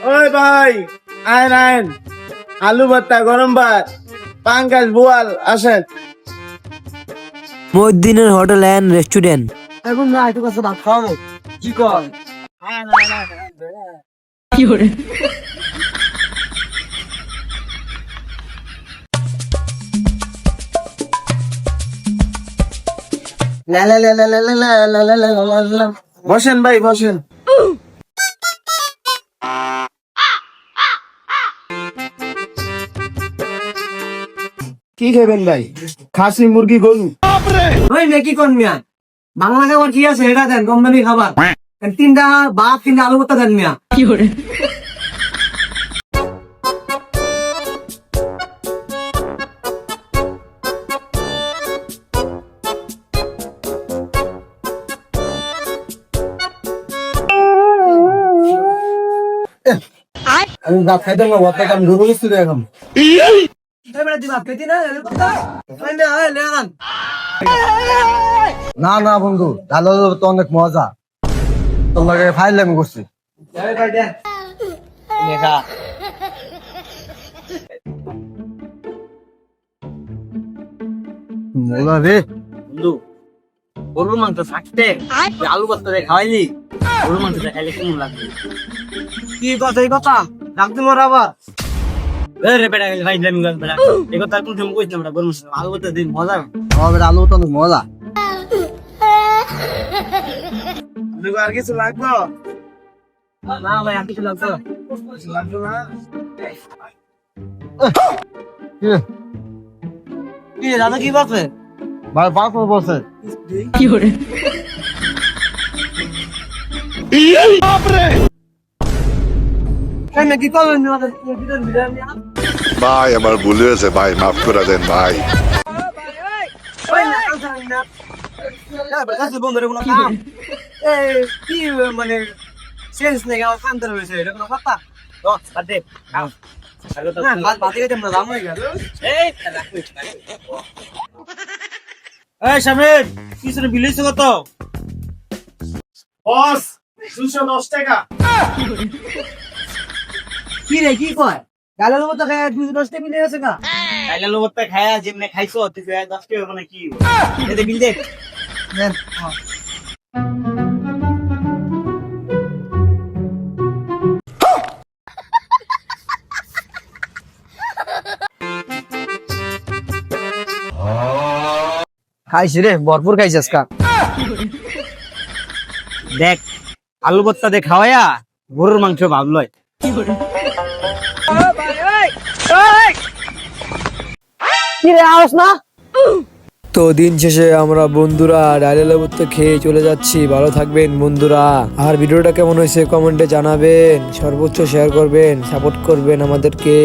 ওই ভাই, আইন আইন, আলু ভর্তা, গরম ভাত, পাঙ্গাস, বোয়াল, আসেন। মহিউদ্দিনের হোটেল অ্যান্ড রেস্টুরেন্ট। এখন না একটু কাছে ভাত খাওয়াবো, কি কর? লা লা লা লা লা লা লা লা লা লা লা লা। বসেন ভাই, বসেন। কি খাবেন ভাই? খাসি, মুরগি, গরু? ওই নাকি কোন মিয়া বাংলা খাবার কি আছে এটা দেন, কম দামি খাবার। তিনটা ভাত, তিনটা আলু ভর্তা দেন মিয়া। আমি ভাত খাইতে না, ভাত খাইতে আমি গরু মিষ্টি দিয়ে খাম। না না বন্ধু, ডাল তো অনেক মজা, তোমাকে ফাইলাম করছি। মোলা রে বন্ধু, গরুর মাংস থাকতে আলু ভর্তা দিয়ে খাওয়াইলি, গরুর মাংস খাইলে কেমন লাগবে? কি কথা, এই কথা ডাকতে মোর আবার। রে বেটা, ভাই বেটা, এই কথা আর কোন সময় কইছিলাম না। গরুর মাংস আলু ভর্তা দিন মজা। হবে আলু তো অনেক মজা। আর কিছু লাগবে? না ভাই, আর কিছু লাগবে না। লাগবে না? কি দাদা কি বলছে? ভাই পাঁচ বলছে। কি করলেন? ভাই আমার ভুল হয়েছে ভাই, মাফ করে দেন ভাই। বন্ধুরে কোনো কাম কি মানে সেন্স নেই, আমার কান্দর হয়েছে এটা কোনো কথা? কত? বস, 210 টাকা। কি রে কি কয়? গালের মতো খায় 210 মিলে আছে না? খাইলে আলু ভর্তা খায়া যেমনে খাইছো তুই 10 টাকা মানে কি এতে বিল দে। খাইছি রে, ভরপুর খাইছি আজকা। দেখ, আলু ভর্তা দিয়ে খাওয়ায়া গরুর মাংস ভাবলয়। কি রে আওস না? তো দিন শেষে আমরা বন্ধুরা ডালিয়া ভর্তা খেয়ে চলে যাচ্ছি। ভালো থাকবেন বন্ধুরা। আর ভিডিওটা কেমন হয়েছে কমেন্টে জানাবেন, সর্বোচ্চ শেয়ার করবেন, সাপোর্ট করবেন আমাদেরকে।